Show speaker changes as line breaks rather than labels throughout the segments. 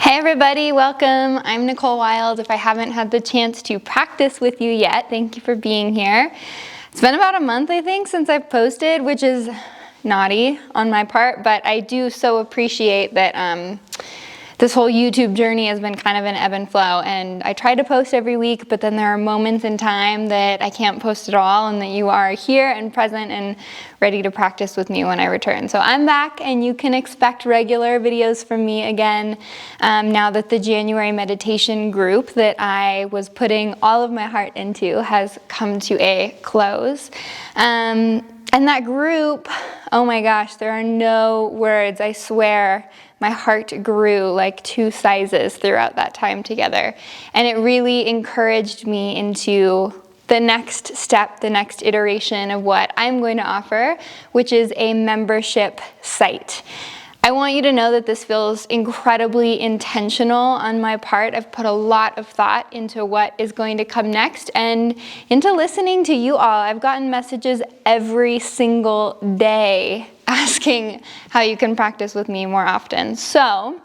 Hey everybody, welcome. I'm Nicole Wild. If I haven't had the chance to practice with you yet, thank you for being here. It's been about a month, I think, since I've posted, which is naughty on my part, but I do so appreciate that this whole YouTube journey has been kind of an ebb and flow, and I try to post every week, but then there are moments in time that I can't post at all, and that you are here and present and ready to practice with me when I return. So I'm back, and you can expect regular videos from me again now that the January meditation group that I was putting all of my heart into has come to a close. And that group, oh my gosh, there are no words, I swear. My heart grew like 2 sizes throughout that time together. And it really encouraged me into the next step, the next iteration of what I'm going to offer, which is a membership site. I want you to know that this feels incredibly intentional on my part. I've put a lot of thought into what is going to come next and into listening to you all. I've gotten messages every single day asking how you can practice with me more often. So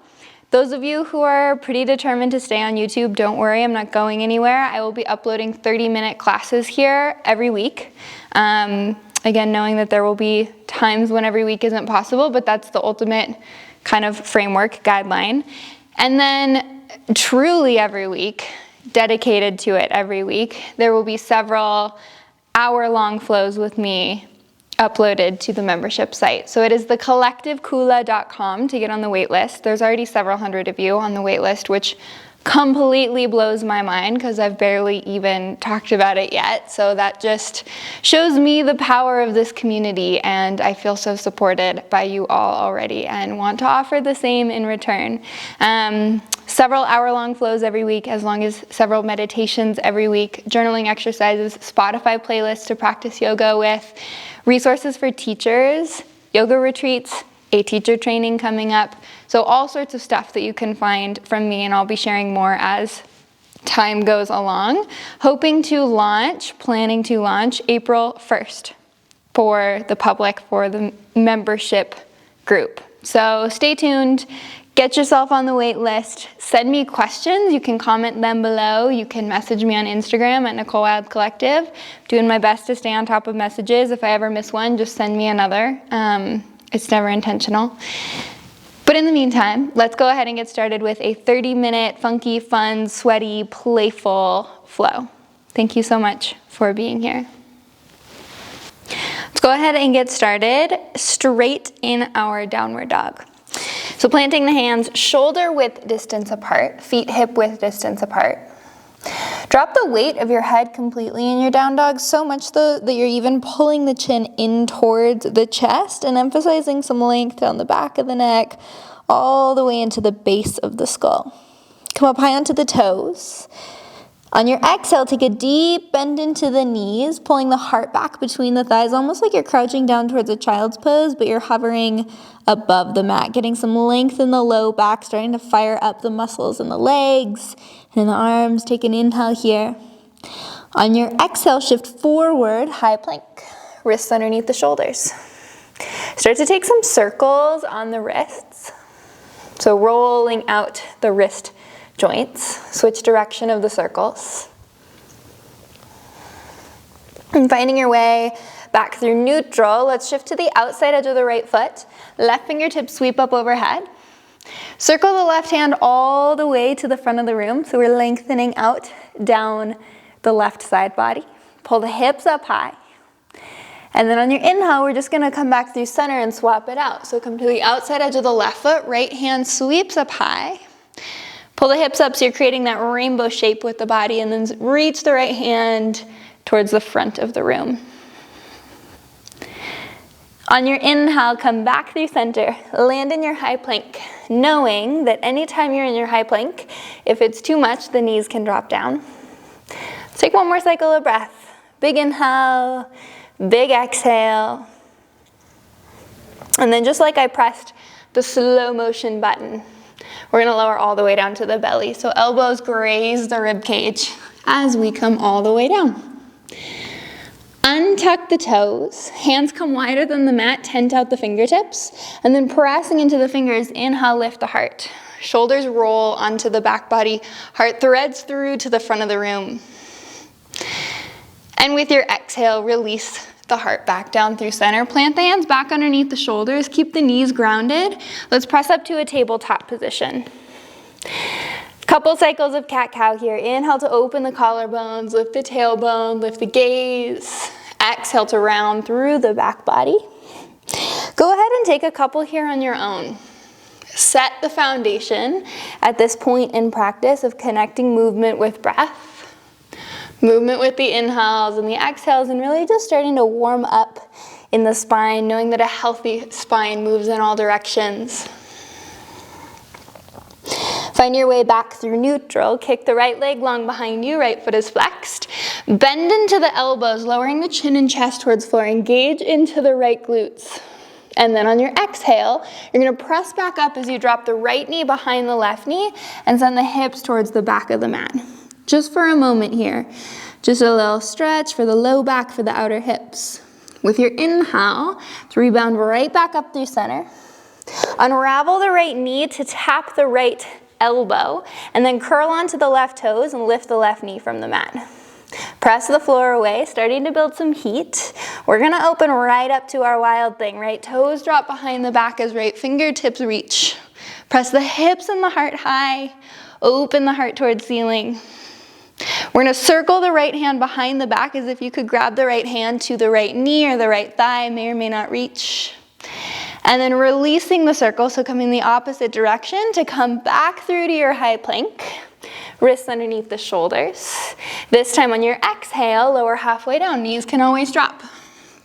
those of you who are pretty determined to stay on YouTube, don't worry, I'm not going anywhere. I will be uploading 30-minute classes here every week. Again, knowing that there will be times when every week isn't possible, but that's the ultimate kind of framework, guideline. And then truly every week, dedicated to it every week, there will be several hour-long flows with me uploaded to the membership site. So it is thecollectivekula.com to get on the wait list. There's already several hundred of you on the wait list, which completely blows my mind because I've barely even talked about it yet. So that just shows me the power of this community, and I feel so supported by you all already and want to offer the same in return. Several hour-long flows every week, as long as several meditations every week, journaling exercises, Spotify playlists to practice yoga with, resources for teachers, yoga retreats, a teacher training coming up. So all sorts of stuff that you can find from me, and I'll be sharing more as time goes along. Planning to launch April 1st for the public, for the membership group. So stay tuned. Get yourself on the wait list. Send me questions. You can comment them below. You can message me on Instagram at Nicole Wild Collective. I'm doing my best to stay on top of messages. If I ever miss one, just send me another. It's never intentional. But in the meantime, let's go ahead and get started with a 30-minute funky, fun, sweaty, playful flow. Thank you so much for being here. Let's go ahead and get started straight in our downward dog. So planting the hands shoulder width distance apart, feet hip width distance apart. Drop the weight of your head completely in your down dog, so much that you're even pulling the chin in towards the chest and emphasizing some length down the back of the neck, all the way into the base of the skull. Come up high onto the toes. On your exhale, take a deep bend into the knees, pulling the heart back between the thighs, almost like you're crouching down towards a child's pose, but you're hovering above the mat, getting some length in the low back, starting to fire up the muscles in the legs and in the arms. Take an inhale here. On your exhale, shift forward, high plank, wrists underneath the shoulders. Start to take some circles on the wrists. So rolling out the wrist joints, switch direction of the circles. And finding your way back through neutral, let's shift to the outside edge of the right foot. Left fingertips sweep up overhead. Circle the left hand all the way to the front of the room, so we're lengthening out down the left side body. Pull the hips up high. And then on your inhale, we're just gonna come back through center and swap it out. So come to the outside edge of the left foot, right hand sweeps up high. Pull the hips up so you're creating that rainbow shape with the body, and then reach the right hand towards the front of the room. On your inhale, come back through center, land in your high plank, knowing that anytime you're in your high plank, if it's too much, the knees can drop down. Let's take one more cycle of breath. Big inhale, big exhale. And then just like I pressed the slow motion button, we're gonna lower all the way down to the belly. So elbows graze the rib cage as we come all the way down. Untuck the toes, hands come wider than the mat, tent out the fingertips, and then pressing into the fingers, inhale, lift the heart. Shoulders roll onto the back body. Heart threads through to the front of the room. And with your exhale, release the heart back down through center. Plant the hands back underneath the shoulders. Keep the knees grounded. Let's press up to a tabletop position. Couple cycles of cat-cow here. Inhale to open the collarbones, lift the tailbone, lift the gaze. Exhale to round through the back body. Go ahead and take a couple here on your own. Set the foundation at this point in practice of connecting movement with breath. Movement with the inhales and the exhales, and really just starting to warm up in the spine, knowing that a healthy spine moves in all directions. Find your way back through neutral. Kick the right leg long behind you, right foot is flexed. Bend into the elbows, lowering the chin and chest towards floor. Engage into the right glutes. And then on your exhale, you're gonna press back up as you drop the right knee behind the left knee and send the hips towards the back of the mat. Just for a moment here. Just a little stretch for the low back, for the outer hips. With your inhale, to rebound right back up through center. Unravel the right knee to tap the right elbow, and then curl onto the left toes and lift the left knee from the mat. Press the floor away, starting to build some heat. We're gonna open right up to our wild thing. Right toes drop behind the back as right fingertips reach. Press the hips and the heart high. Open the heart towards ceiling. We're gonna circle the right hand behind the back as if you could grab the right hand to the right knee or the right thigh, may or may not reach. And then releasing the circle, so coming the opposite direction to come back through to your high plank. Wrists underneath the shoulders. This time on your exhale, lower halfway down, knees can always drop.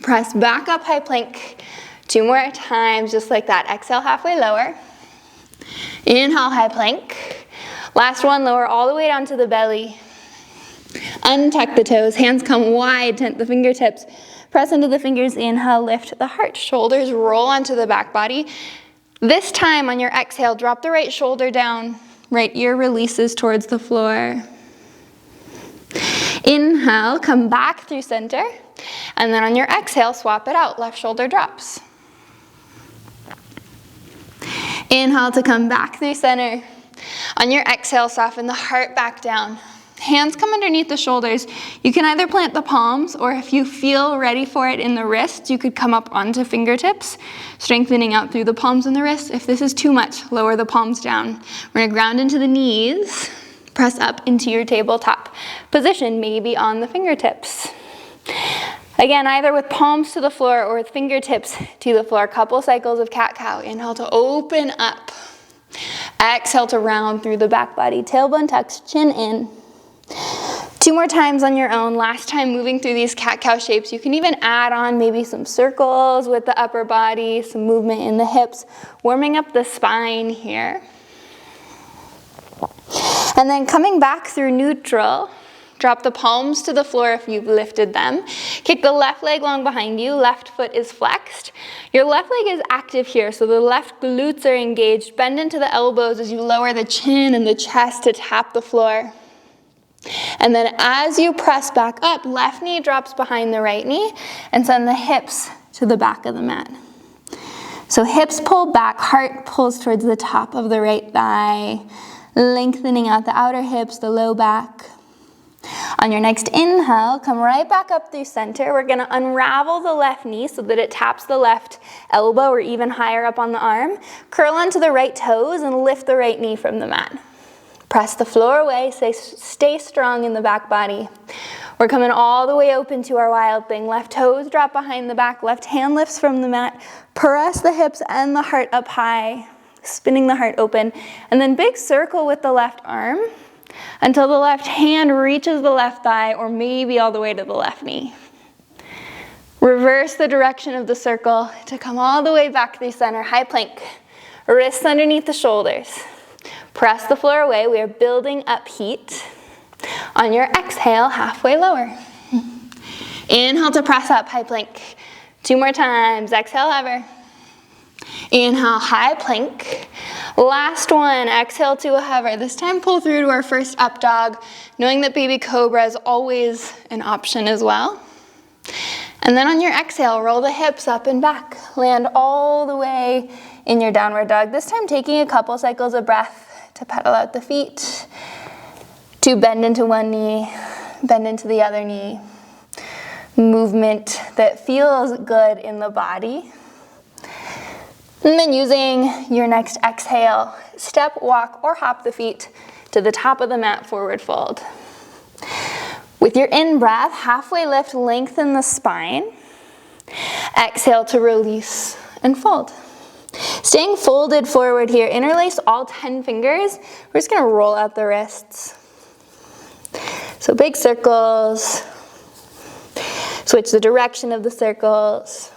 Press back up, high plank. 2 more times, just like that. Exhale, halfway lower. Inhale, high plank. Last one, lower all the way down to the belly. Untuck the toes, hands come wide, tent the fingertips. Press into the fingers, inhale, lift the heart. Shoulders roll onto the back body. This time on your exhale, drop the right shoulder down. Right ear releases towards the floor. Inhale, come back through center. And then on your exhale, swap it out. Left shoulder drops. Inhale to come back through center. On your exhale, soften the heart back down. Hands come underneath the shoulders. You can either plant the palms, or if you feel ready for it in the wrists, you could come up onto fingertips, strengthening out through the palms and the wrists. If this is too much, lower the palms down. We're gonna ground into the knees, press up into your tabletop position, maybe on the fingertips. Again, either with palms to the floor or with fingertips to the floor. Couple cycles of cat-cow. Inhale to open up. Exhale to round through the back body. Tailbone tucks, chin in. 2 more times on your own. Last time moving through these cat-cow shapes. You can even add on maybe some circles with the upper body, some movement in the hips, warming up the spine here. And then coming back through neutral, drop the palms to the floor if you've lifted them. Kick the left leg long behind you, left foot is flexed. Your left leg is active here, so the left glutes are engaged. Bend into the elbows as you lower the chin and the chest to tap the floor. And then as you press back up, left knee drops behind the right knee and send the hips to the back of the mat. So hips pull back, heart pulls towards the top of the right thigh, lengthening out the outer hips, the low back. On your next inhale, come right back up through center. We're gonna unravel the left knee so that it taps the left elbow or even higher up on the arm. Curl onto the right toes and lift the right knee from the mat. Press the floor away, stay strong in the back body. We're coming all the way open to our wild thing. Left toes drop behind the back, left hand lifts from the mat. Press the hips and the heart up high, spinning the heart open. And then big circle with the left arm until the left hand reaches the left thigh or maybe all the way to the left knee. Reverse the direction of the circle to come all the way back through center, high plank. Wrists underneath the shoulders. Press the floor away. We are building up heat. On your exhale, halfway lower. Inhale to press up, high plank. 2 more times. Exhale, hover. Inhale, high plank. Last one, exhale to a hover. This time pull through to our first up dog, knowing that baby cobra is always an option as well. And then on your exhale, roll the hips up and back. Land all the way in your downward dog. This time taking a couple cycles of breath to pedal out the feet, to bend into one knee, bend into the other knee. Movement that feels good in the body. And then using your next exhale, step, walk, or hop the feet to the top of the mat, forward fold. With your in-breath, halfway lift, lengthen the spine. Exhale to release and fold. Staying folded forward here, interlace all 10 fingers. We're just gonna roll out the wrists. So big circles. Switch the direction of the circles.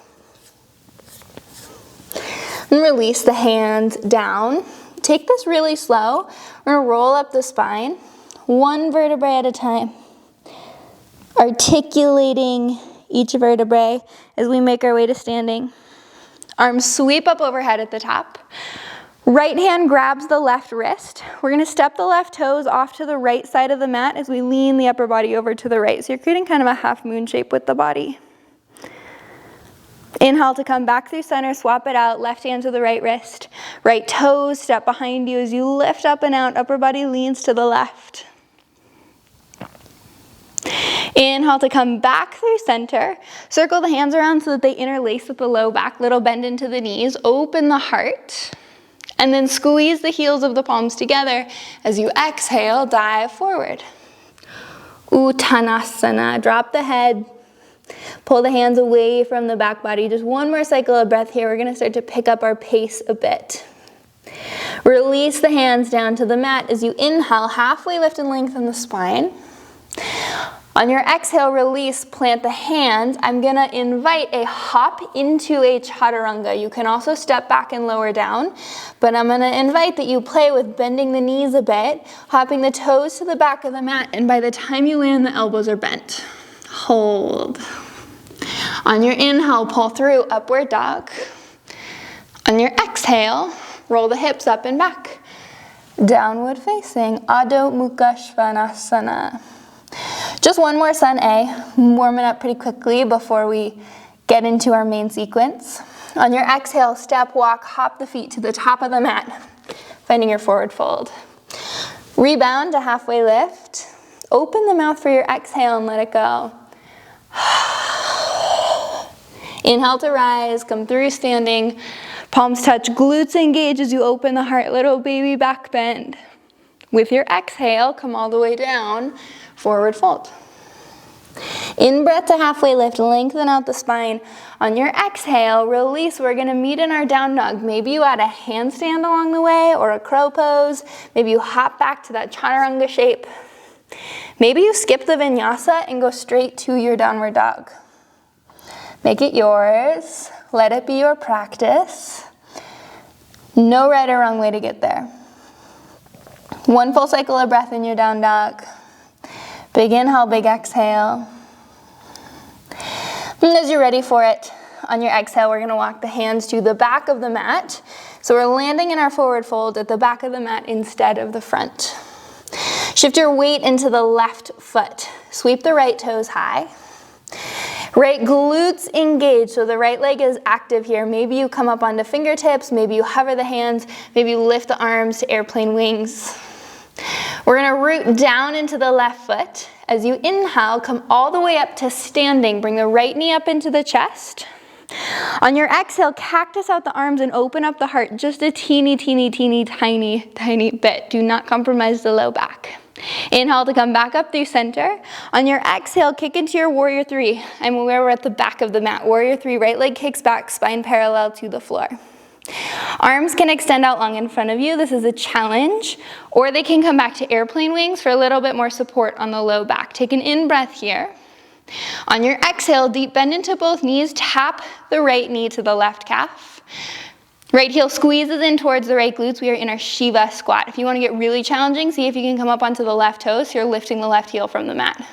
And release the hands down. Take this really slow. We're gonna roll up the spine, one vertebrae at a time. Articulating each vertebrae as we make our way to standing. Arms sweep up overhead at the top. Right hand grabs the left wrist. We're gonna step the left toes off to the right side of the mat as we lean the upper body over to the right. So you're creating kind of a half moon shape with the body. Inhale to come back through center, swap it out, left hand to the right wrist. Right toes step behind you as you lift up and out, upper body leans to the left. Inhale to come back through center. Circle the hands around so that they interlace with the low back, little bend into the knees, open the heart. And then squeeze the heels of the palms together as you exhale, dive forward. Uttanasana, drop the head, pull the hands away from the back body. Just one more cycle of breath here. We're gonna start to pick up our pace a bit. Release the hands down to the mat as you inhale, halfway lift and lengthen the spine. On your exhale, release, plant the hands. I'm gonna invite a hop into a chaturanga. You can also step back and lower down, but I'm gonna invite that you play with bending the knees a bit, hopping the toes to the back of the mat, and by the time you land, the elbows are bent. Hold. On your inhale, pull through, upward dog. On your exhale, roll the hips up and back. Downward facing, Adho Mukha Svanasana. Just one more Sun A, warm it up pretty quickly before we get into our main sequence. On your exhale, step, walk, hop the feet to the top of the mat, finding your forward fold. Rebound to halfway lift. Open the mouth for your exhale and let it go. Inhale to rise, come through standing. Palms touch, glutes engage as you open the heart, little baby back bend. With your exhale, come all the way down, forward fold. In breath to halfway lift, lengthen out the spine. On your exhale, release. We're gonna meet in our down dog. Maybe you add a handstand along the way or a crow pose. Maybe you hop back to that chaturanga shape. Maybe you skip the vinyasa and go straight to your downward dog. Make it yours. Let it be your practice. No right or wrong way to get there. One full cycle of breath in your down dog. Big inhale, big exhale. And as you're ready for it, on your exhale, we're gonna walk the hands to the back of the mat. So we're landing in our forward fold at the back of the mat instead of the front. Shift your weight into the left foot. Sweep the right toes high. Right glutes engage, so the right leg is active here. Maybe you come up onto fingertips, maybe you hover the hands, maybe you lift the arms to airplane wings. We're gonna root down into the left foot. As you inhale, come all the way up to standing. Bring the right knee up into the chest. On your exhale, cactus out the arms and open up the heart just a teeny tiny bit. Do not compromise the low back. Inhale to come back up through center. On your exhale, kick into your warrior three. I'm aware we're at the back of the mat. Warrior three, right leg kicks back, spine parallel to the floor. Arms can extend out long in front of you. This is a challenge. Or they can come back to airplane wings for a little bit more support on the low back. Take an in-breath here. On your exhale, deep bend into both knees. Tap the right knee to the left calf. Right heel squeezes in towards the right glutes. We are in our Shiva squat. If you want to get really challenging, see if you can come up onto the left toes. So you're lifting the left heel from the mat.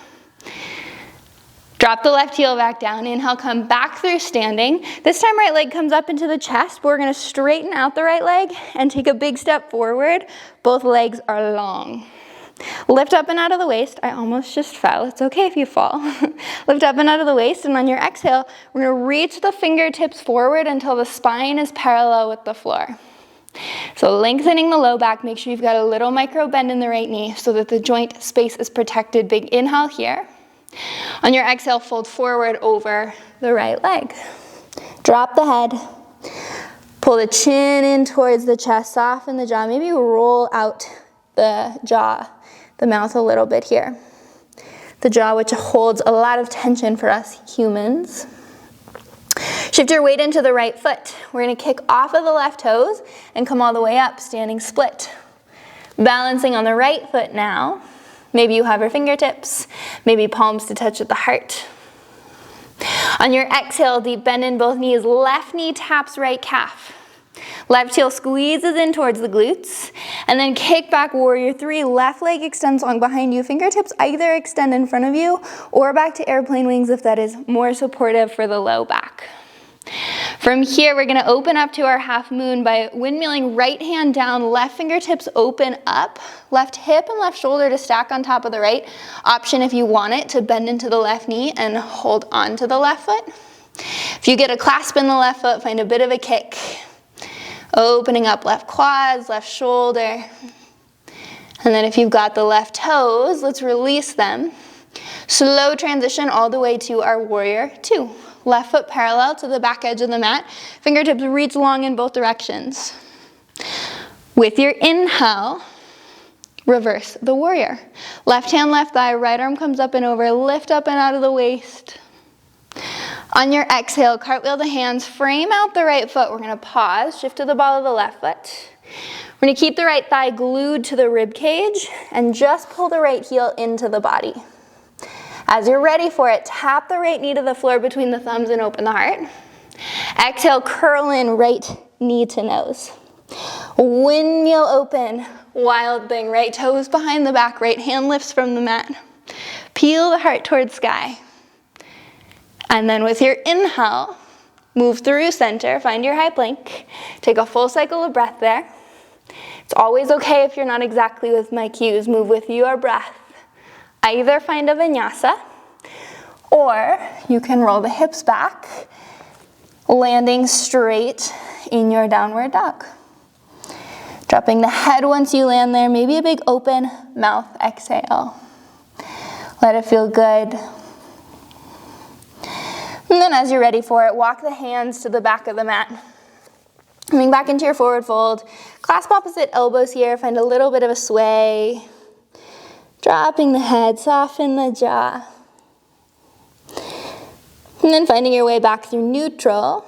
Drop the left heel back down. Inhale, come back through standing. This time right leg comes up into the chest. We're gonna straighten out the right leg and take a big step forward. Both legs are long. Lift up and out of the waist. I almost just fell. It's okay if you fall. Lift up and out of the waist, and on your exhale, we're gonna reach the fingertips forward until the spine is parallel with the floor. So lengthening the low back, make sure you've got a little micro bend in the right knee so that the joint space is protected. Big inhale here. On your exhale, fold forward over the right leg. Drop the head. Pull the chin in towards the chest, soften the jaw. Maybe roll out the jaw, the mouth a little bit here. The jaw, which holds a lot of tension for us humans. Shift your weight into the right foot. We're going to kick off of the left toes and come all the way up, standing split. Balancing on the right foot now. Maybe you have your fingertips, maybe palms to touch at the heart. On your exhale, deep bend in both knees. Left knee taps right calf. Left heel squeezes in towards the glutes. And then kick back, warrior three. Left leg extends long behind you. Fingertips either extend in front of you or back to airplane wings if that is more supportive for the low back. From here, we're going to open up to our half moon by windmilling right hand down, left fingertips open up, left hip and left shoulder to stack on top of the right. Option if you want it to bend into the left knee and hold on to the left foot. If you get a clasp in the left foot, find a bit of a kick. Opening up left quads, left shoulder. And then if you've got the left toes, let's release them. Slow transition all the way to our warrior two. Left foot parallel to the back edge of the mat. Fingertips reach long in both directions. With your inhale, reverse the warrior. Left hand, left thigh, right arm comes up and over. Lift up and out of the waist. On your exhale, cartwheel the hands, frame out the right foot. We're gonna pause, shift to the ball of the left foot. We're gonna keep the right thigh glued to the rib cage and just pull the right heel into the body. As you're ready for it, tap the right knee to the floor between the thumbs and open the heart. Exhale, curl in right knee to nose. Windmill open, wild thing. Right toes behind the back, right hand lifts from the mat. Peel the heart towards sky. And then with your inhale, move through center, find your high plank. Take a full cycle of breath there. It's always okay if you're not exactly with my cues. Move with your breath. Either find a vinyasa, or you can roll the hips back, landing straight in your downward dog. Dropping the head once you land there, maybe a big open mouth exhale. Let it feel good. And then as you're ready for it, walk the hands to the back of the mat. Coming back into your forward fold. Clasp opposite elbows here, find a little bit of a sway. Dropping the head, soften the jaw. And then finding your way back through neutral.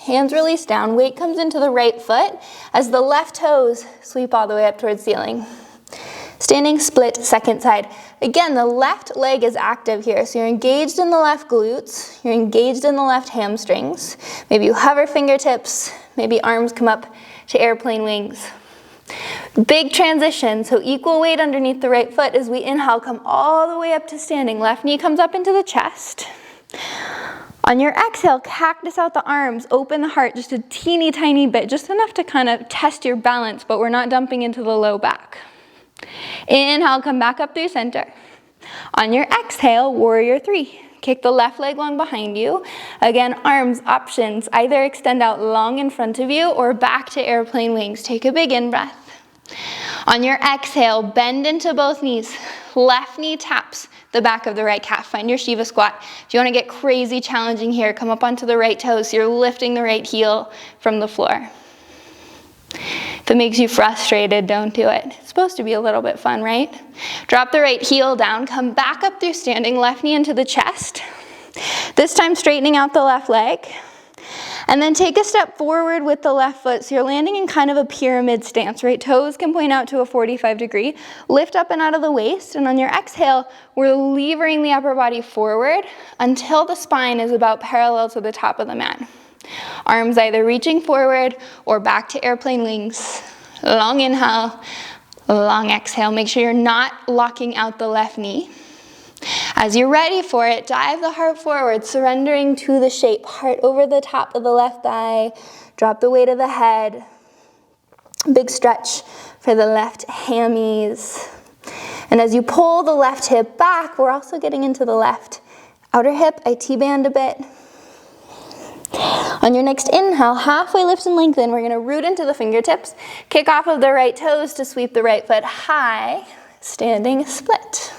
Hands release down, weight comes into the right foot as the left toes sweep all the way up towards ceiling. Standing split, second side. Again, the left leg is active here, so you're engaged in the left glutes, you're engaged in the left hamstrings. Maybe you hover fingertips, maybe arms come up to airplane wings. Big transition, so equal weight underneath the right foot as we inhale, come all the way up to standing. Left knee comes up into the chest. On your exhale, cactus out the arms, open the heart just a teeny tiny bit, just enough to kind of test your balance, but we're not dumping into the low back. Inhale, come back up through center. On your exhale, warrior three. Kick the left leg long behind you. Again, arms options. Either extend out long in front of you or back to airplane wings. Take a big in-breath. On your exhale, bend into both knees. Left knee taps the back of the right calf. Find your Shiva squat. If you want to get crazy challenging here, come up onto the right toes. So you're lifting the right heel from the floor. If it makes you frustrated, don't do it. It's supposed to be a little bit fun, right? Drop the right heel down, come back up through standing, left knee into the chest. This time straightening out the left leg. And then take a step forward with the left foot. So you're landing in kind of a pyramid stance, right? Toes can point out to a 45 degree. Lift up and out of the waist. And on your exhale, we're levering the upper body forward until the spine is about parallel to the top of the mat. Arms either reaching forward or back to airplane wings. Long inhale, long exhale. Make sure you're not locking out the left knee. As you're ready for it, dive the heart forward, surrendering to the shape. Heart over the top of the left thigh. Drop the weight of the head. Big stretch for the left hammies. And as you pull the left hip back, we're also getting into the left outer hip. I T-band a bit. On your next inhale, halfway lift and lengthen. We're gonna root into the fingertips, kick off of the right toes to sweep the right foot high, standing split.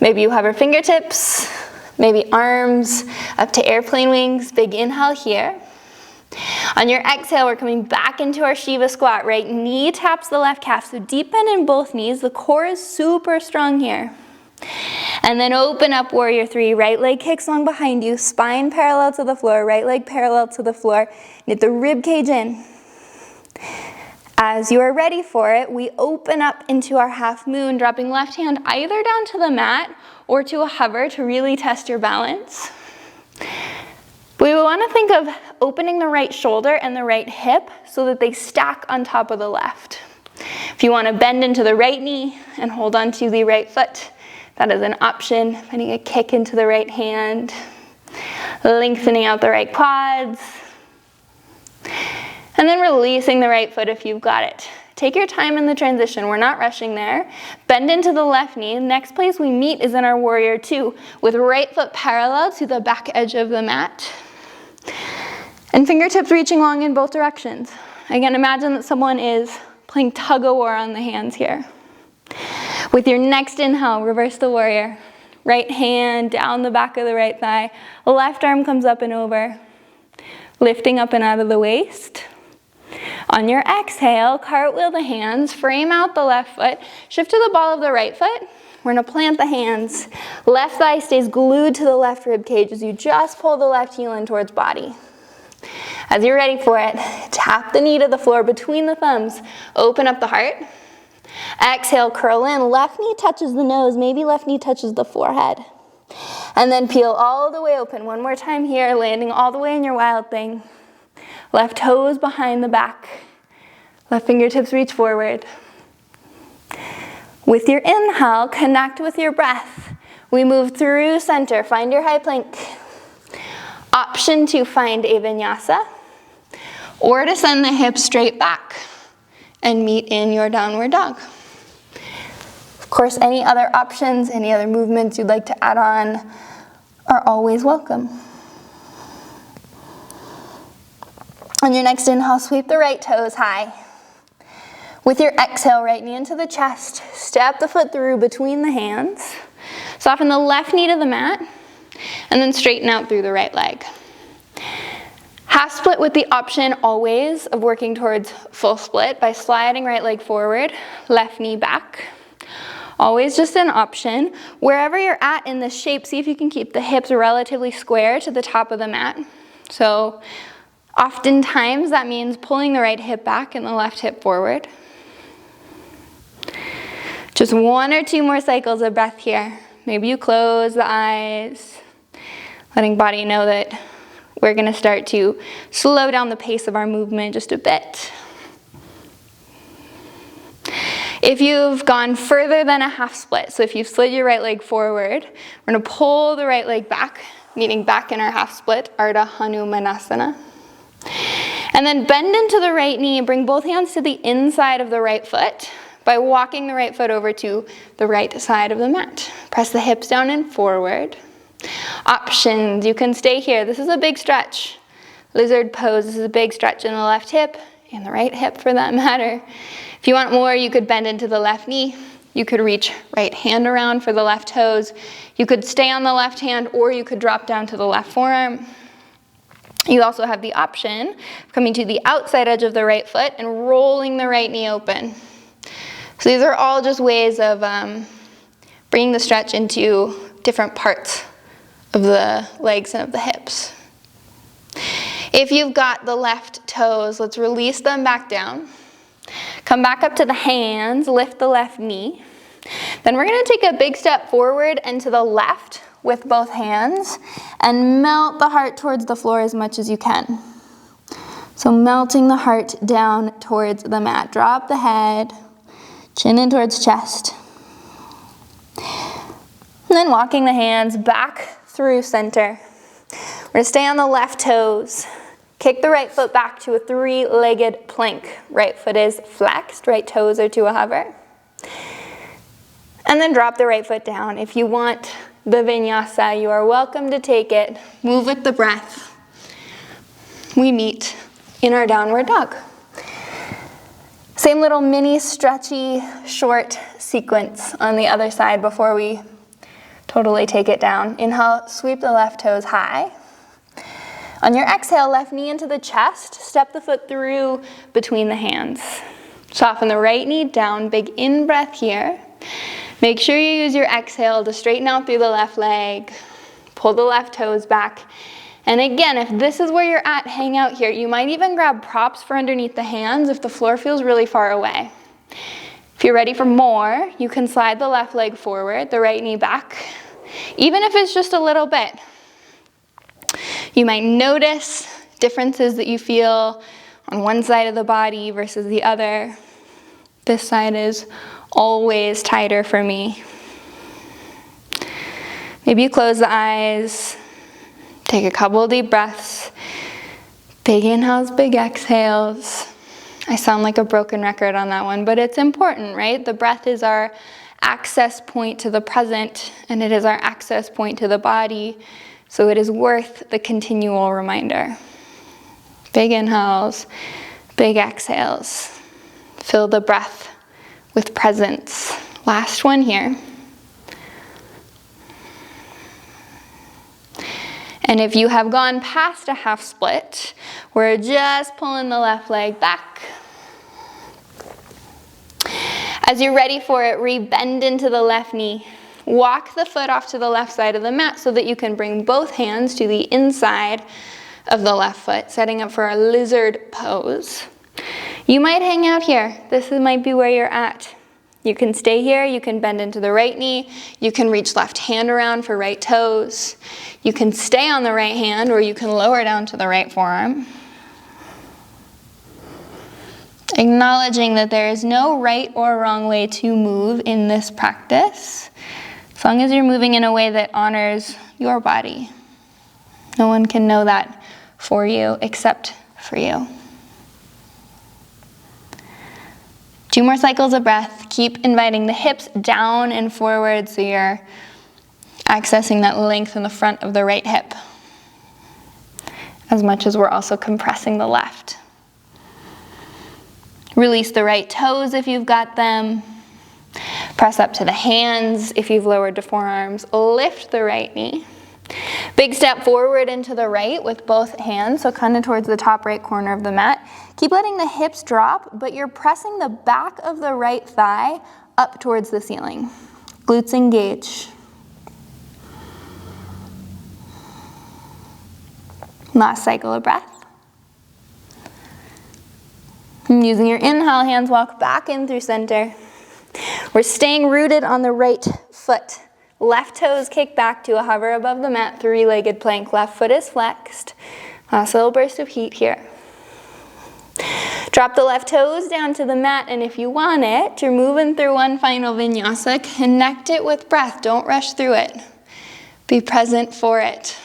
Maybe you hover fingertips, maybe arms up to airplane wings. Big inhale here. On your exhale, we're coming back into our Shiva squat. Right knee taps the left calf, so deep bend in both knees. The core is super strong here. And then open up warrior three. Right leg kicks long behind you, spine parallel to the floor, right leg parallel to the floor. Knit the rib cage in. As you are ready for it, we open up into our half moon, dropping left hand either down to the mat or to a hover to really test your balance. We want to think of opening the right shoulder and the right hip so that they stack on top of the left. If you want to bend into the right knee and hold on to the right foot, that is an option. Finding a kick into the right hand, lengthening out the right quads, and then releasing the right foot if you've got it. Take your time in the transition. We're not rushing there. Bend into the left knee. Next place we meet is in our warrior two, with right foot parallel to the back edge of the mat. And fingertips reaching long in both directions. Again, imagine that someone is playing tug of war on the hands here. With your next inhale, reverse the warrior. Right hand down the back of the right thigh. Left arm comes up and over. Lifting up and out of the waist. On your exhale, cartwheel the hands, frame out the left foot, shift to the ball of the right foot. We're gonna plant the hands. Left thigh stays glued to the left rib cage as you just pull the left heel in towards body. As you're ready for it, tap the knee to the floor between the thumbs. Open up the heart. Exhale, curl in. Left knee touches the nose, maybe left knee touches the forehead. And then peel all the way open. One more time here, landing all the way in your wild thing. Left toes behind the back. Left fingertips reach forward. With your inhale, connect with your breath. We move through center. Find your high plank. Option to find a vinyasa, or to send the hips straight back and meet in your downward dog. Of course, any other options, any other movements you'd like to add on are always welcome. On your next inhale, sweep the right toes high. With your exhale, right knee into the chest, step the foot through between the hands, soften the left knee to the mat, and then straighten out through the right leg. Half split with the option always of working towards full split by sliding right leg forward, left knee back. Always just an option. Wherever you're at in this shape, see if you can keep the hips relatively square to the top of the mat. So oftentimes that means pulling the right hip back and the left hip forward. Just one or two more cycles of breath here. Maybe you close the eyes, letting body know that we're going to start to slow down the pace of our movement just a bit. If you've gone further than a half split, so if you've slid your right leg forward, we're going to pull the right leg back, meeting back in our half split, Ardha Hanumanasana. And then bend into the right knee, bring both hands to the inside of the right foot by walking the right foot over to the right side of the mat. Press the hips down and forward. Options, you can stay here. This is a big stretch. Lizard pose, this is a big stretch in the left hip and the right hip for that matter. If you want more, you could bend into the left knee. You could reach right hand around for the left toes. You could stay on the left hand, or you could drop down to the left forearm. You also have the option of coming to the outside edge of the right foot and rolling the right knee open. So these are all just ways of bringing the stretch into different parts of the legs and of the hips. If you've got the left toes, let's release them back down. Come back up to the hands, lift the left knee. Then we're going to take a big step forward and to the left with both hands and melt the heart towards the floor as much as you can. So melting the heart down towards the mat. Drop the head, chin in towards chest. And then walking the hands back through center. We're going to stay on the left toes. Kick the right foot back to a three-legged plank. Right foot is flexed, right toes are to a hover. And then drop the right foot down. If you want the vinyasa, you are welcome to take it. Move with the breath. we meet in our downward dog. Same little mini stretchy short sequence on the other side before we totally take it down. Inhale, sweep the left toes high. On your exhale, left knee into the chest, step the foot through between the hands. Soften the right knee down, big in-breath here. Make sure you use your exhale to straighten out through the left leg. Pull the left toes back. And again, if this is where you're at, hang out here. You might even grab props for underneath the hands if the floor feels really far away. If you're ready for more, you can slide the left leg forward, the right knee back, even if it's just a little bit. You might notice differences that you feel on one side of the body versus the other. This side is always tighter for me. Maybe you close the eyes, take a couple deep breaths, big inhales, big exhales. I sound like a broken record on that one, but it's important, right? The breath is our access point to the present, and it is our access point to the body, so it is worth the continual reminder. Big inhales, big exhales. Fill the breath with presence. Last one here. And if you have gone past a half split, we're just pulling the left leg back. As you're ready for it, re-bend into the left knee. Walk the foot off to the left side of the mat so that you can bring both hands to the inside of the left foot, setting up for a lizard pose. You might hang out here. This might be where you're at. You can stay here, you can bend into the right knee, you can reach left hand around for right toes, you can stay on the right hand or you can lower down to the right forearm. Acknowledging that there is no right or wrong way to move in this practice, as long as you're moving in a way that honors your body. No one can know that for you except for you. 2 more cycles of breath. Keep inviting the hips down and forward so you're accessing that length in the front of the right hip, as much as we're also compressing the left. Release the right toes if you've got them. Press up to the hands if you've lowered the forearms. Lift the right knee. Big step forward into the right with both hands, so kind of towards the top right corner of the mat. Keep letting the hips drop, but you're pressing the back of the right thigh up towards the ceiling. Glutes engage. Last cycle of breath. And using your inhale, hands walk back in through center. We're staying rooted on the right foot. Left toes kick back to a hover above the mat, 3-legged plank. Left foot is flexed. Last little burst of heat here. Drop the left toes down to the mat, and if you want it, you're moving through one final vinyasa. Connect it with breath. Don't rush through it. Be present for it.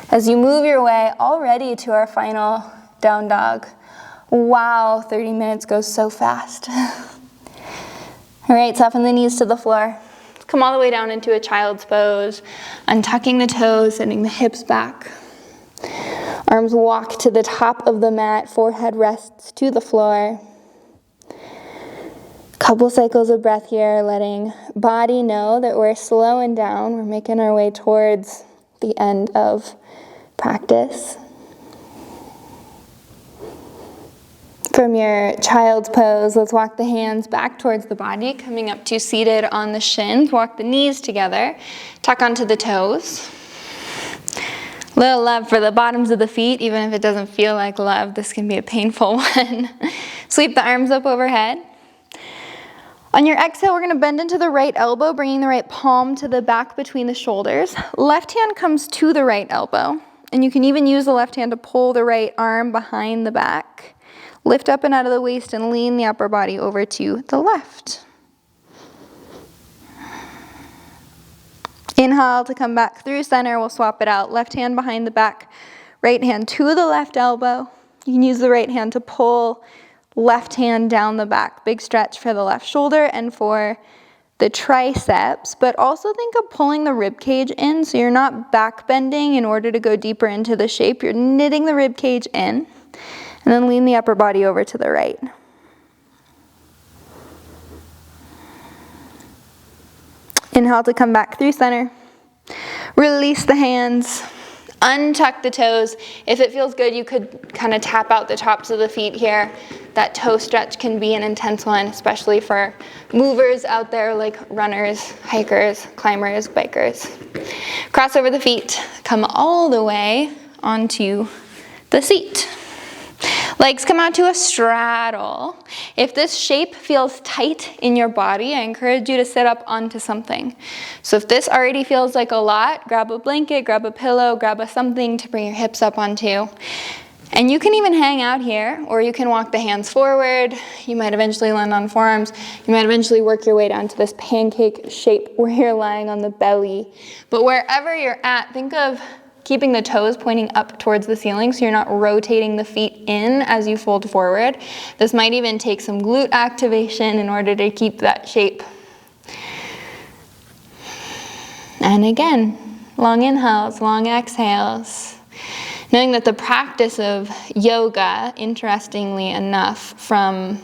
As you move your way already to our final down dog. Wow, 30 minutes goes so fast. All right, soften the knees to the floor. Come all the way down into a child's pose, untucking the toes, sending the hips back. Arms walk to the top of the mat, forehead rests to the floor. Couple cycles of breath here, letting body know that we're slowing down. We're making our way towards the end of practice. From your child's pose, let's walk the hands back towards the body, coming up to seated on the shins. Walk the knees together, tuck onto the toes. Little love for the bottoms of the feet, even if it doesn't feel like love. This can be a painful one. Sweep the arms up overhead. On your exhale, we're going to bend into the right elbow, bringing the right palm to the back between the shoulders. Left hand comes to the right elbow, and you can even use the left hand to pull the right arm behind the back. Lift up and out of the waist and lean the upper body over to the left. Inhale to come back through center. We'll swap it out. Left hand behind the back, right hand to the left elbow. You can use the right hand to pull left hand down the back. Big stretch for the left shoulder and for the triceps, but also think of pulling the rib cage in so you're not back bending in order to go deeper into the shape. You're knitting the rib cage in, and then lean the upper body over to the right. Inhale to come back through center. Release the hands. Untuck the toes. If it feels good, you could kind of tap out the tops of the feet here. That toe stretch can be an intense one, especially for movers out there like runners, hikers, climbers, bikers. Cross over the feet. Come all the way onto the seat. Legs come out to a straddle. If this shape feels tight in your body, I encourage you to sit up onto something. So if this already feels like a lot, grab a blanket, grab a pillow, grab something to bring your hips up onto. And you can even hang out here, or you can walk the hands forward. You might eventually land on forearms. You might eventually work your way down to this pancake shape where you're lying on the belly. But wherever you're at, think of keeping the toes pointing up towards the ceiling so you're not rotating the feet in as you fold forward. This might even take some glute activation in order to keep that shape. And again, long inhales, long exhales. Knowing that the practice of yoga, interestingly enough, from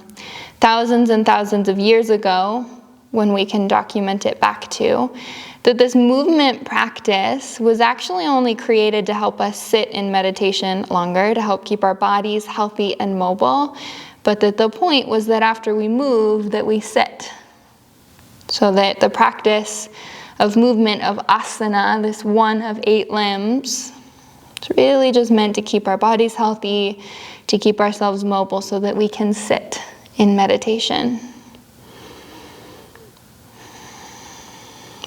thousands and thousands of years ago, when we can document it back to, that this movement practice was actually only created to help us sit in meditation longer, to help keep our bodies healthy and mobile, but that the point was that after we move, that we sit. So that the practice of movement of asana, this one of 8 limbs, it's really just meant to keep our bodies healthy, to keep ourselves mobile so that we can sit in meditation.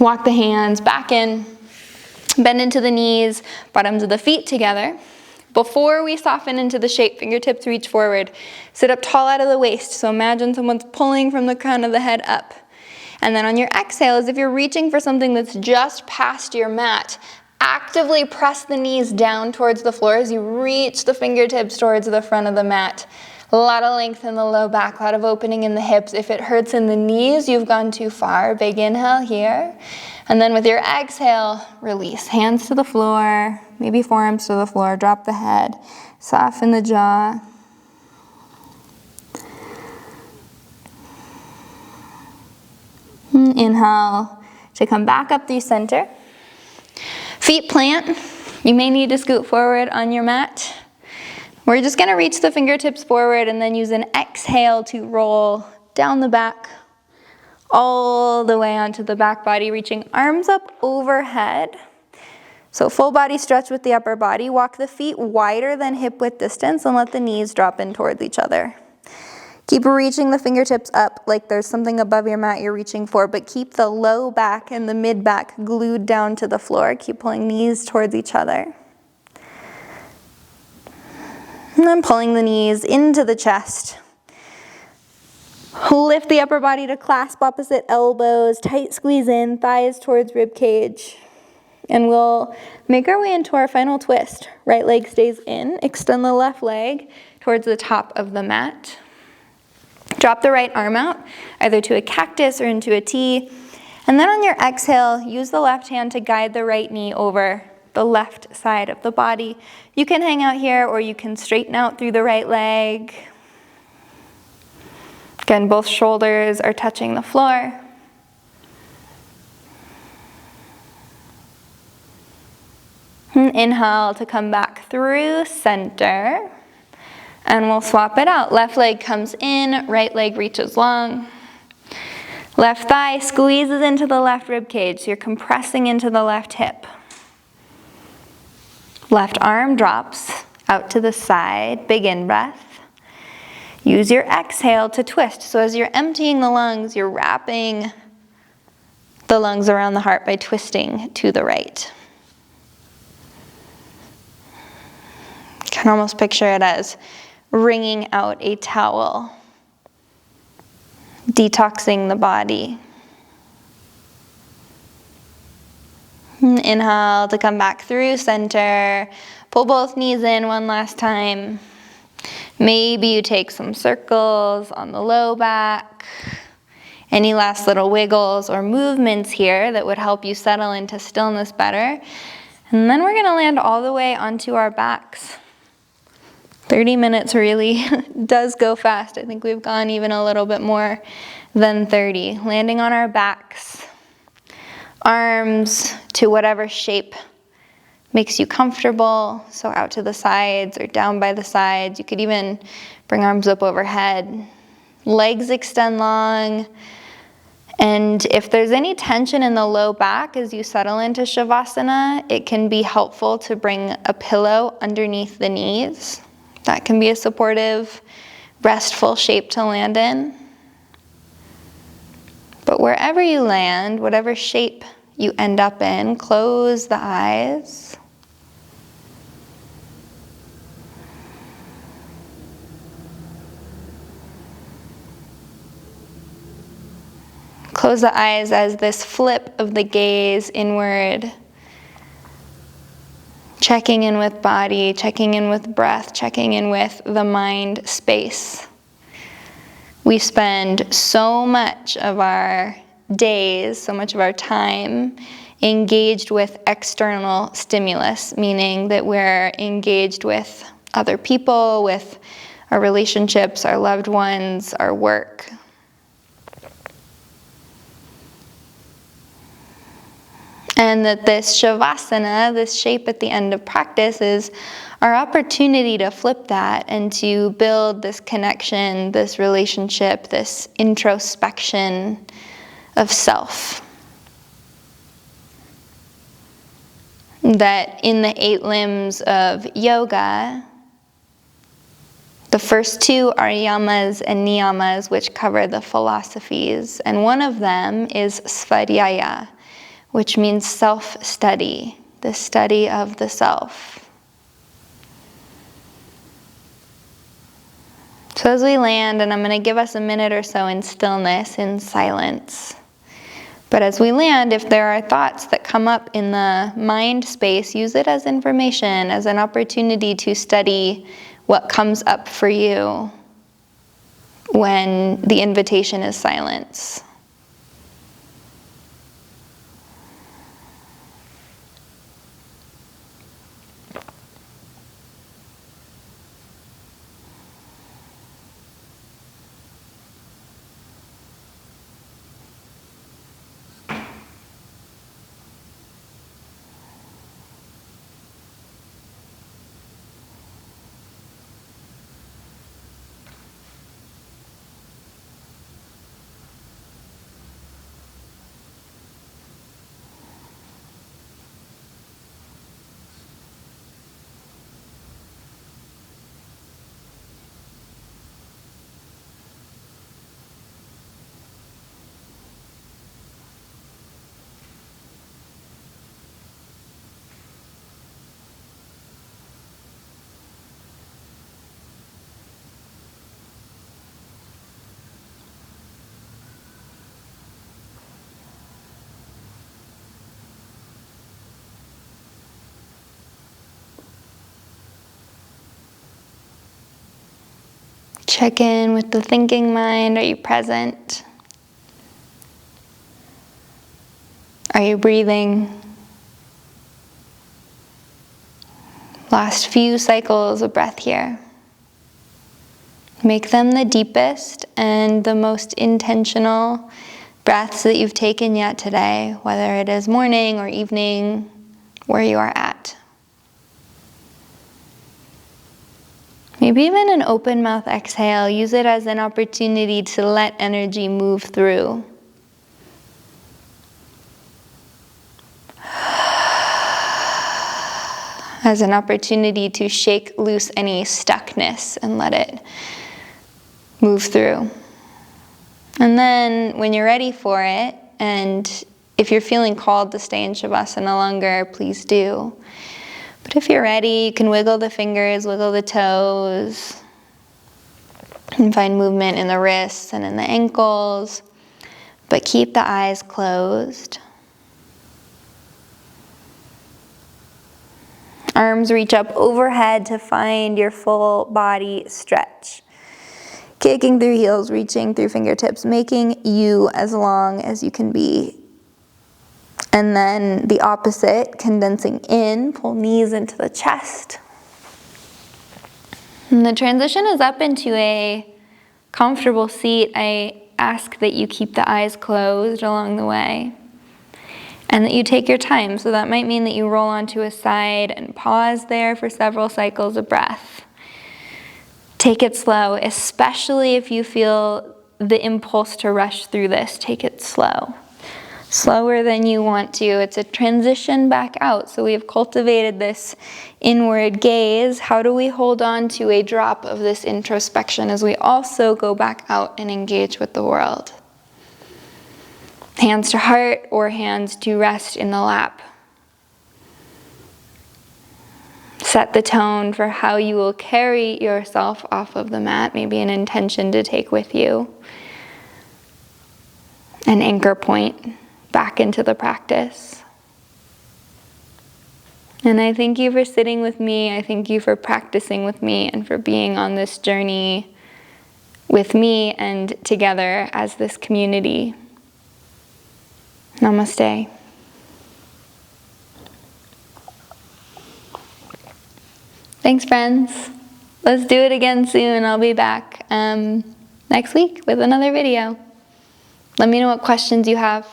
Walk the hands back in, bend into the knees, bottoms of the feet together. Before we soften into the shape, fingertips reach forward. Sit up tall out of the waist. So imagine someone's pulling from the crown of the head up. And then on your exhale, as if you're reaching for something that's just past your mat, actively press the knees down towards the floor as you reach the fingertips towards the front of the mat. A lot of length in the low back, a lot of opening in the hips. If it hurts in the knees, you've gone too far. Big inhale here. And then with your exhale, release. Hands to the floor, maybe forearms to the floor. Drop the head. Soften the jaw. Inhale to come back up through center. Feet plant. You may need to scoot forward on your mat. We're just going to reach the fingertips forward and then use an exhale to roll down the back, all the way onto the back body, reaching arms up overhead. So full body stretch with the upper body. Walk the feet wider than hip width distance and let the knees drop in towards each other. Keep reaching the fingertips up like there's something above your mat you're reaching for, but keep the low back and the mid back glued down to the floor. Keep pulling knees towards each other. And then pulling the knees into the chest. Lift the upper body to clasp opposite elbows. Tight squeeze in, thighs towards rib cage. And we'll make our way into our final twist. Right leg stays in. Extend the left leg towards the top of the mat. Drop the right arm out, either to a cactus or into a T. And then on your exhale, use the left hand to guide the right knee over the left side of the body. You can hang out here or you can straighten out through the right leg. Again, both shoulders are touching the floor. Inhale to come back through center. And we'll swap it out. Left leg comes in, right leg reaches long. Left thigh squeezes into the left rib cage, so you're compressing into the left hip. Left arm drops out to the side, big in-breath. Use your exhale to twist. So as you're emptying the lungs, you're wrapping the lungs around the heart by twisting to the right. You can almost picture it as wringing out a towel, detoxing the body. Inhale to come back through center. Pull both knees in one last time. Maybe you take some circles on the low back. Any last little wiggles or movements here that would help you settle into stillness better. And then we're gonna land all the way onto our backs. 30 minutes really does go fast. I think we've gone even a little bit more than 30. Landing on our backs, arms to whatever shape makes you comfortable. So out to the sides or down by the sides. You could even bring arms up overhead. Legs extend long. And if there's any tension in the low back as you settle into Shavasana, it can be helpful to bring a pillow underneath the knees. That can be a supportive, restful shape to land in. But wherever you land, whatever shape you end up in, close the eyes. Close the eyes as this flip of the gaze inward. Checking in with body, checking in with breath, checking in with the mind space. We spend so much of our days, so much of our time engaged with external stimulus, meaning that we're engaged with other people, with our relationships, our loved ones, our work. And that this Shavasana, this shape at the end of practice, is our opportunity to flip that and to build this connection, this relationship, this introspection of self. That in the 8 limbs of yoga, the first 2 are yamas and niyamas, which cover the philosophies. And one of them is svadhyaya, which means self-study, the study of the self. So as we land, and I'm going to give us a minute or so in stillness, in silence. But as we land, if there are thoughts that come up in the mind space, use it as information, as an opportunity to study what comes up for you when the invitation is silence. Check in with the thinking mind. Are you present? Are you breathing? Last few cycles of breath here. Make them the deepest and the most intentional breaths that you've taken yet today, whether it is morning or evening, where you are at. Maybe even an open mouth exhale. Use it as an opportunity to let energy move through. As an opportunity to shake loose any stuckness and let it move through. And then when you're ready for it, and if you're feeling called to stay in Shavasana longer, please do. But if you're ready, you can wiggle the fingers, wiggle the toes, and find movement in the wrists and in the ankles, but keep the eyes closed. Arms reach up overhead to find your full body stretch. Kicking through heels, reaching through fingertips, making you as long as you can be. And then the opposite, condensing in, pull knees into the chest. And the transition is up into a comfortable seat. I ask that you keep the eyes closed along the way and that you take your time. So that might mean that you roll onto a side and pause there for several cycles of breath. Take it slow, especially if you feel the impulse to rush through this. Take it slow. Slower than you want to. It's a transition back out. So we have cultivated this inward gaze. How do we hold on to a drop of this introspection as we also go back out and engage with the world? Hands to heart or hands to rest in the lap. Set the tone for how you will carry yourself off of the mat, maybe an intention to take with you. An anchor point back into the practice. And I thank you for sitting with me. I thank you for practicing with me and for being on this journey with me and together as this community. Namaste. Thanks, friends. Let's do it again soon. I'll be back next week with another video. Let me know what questions you have.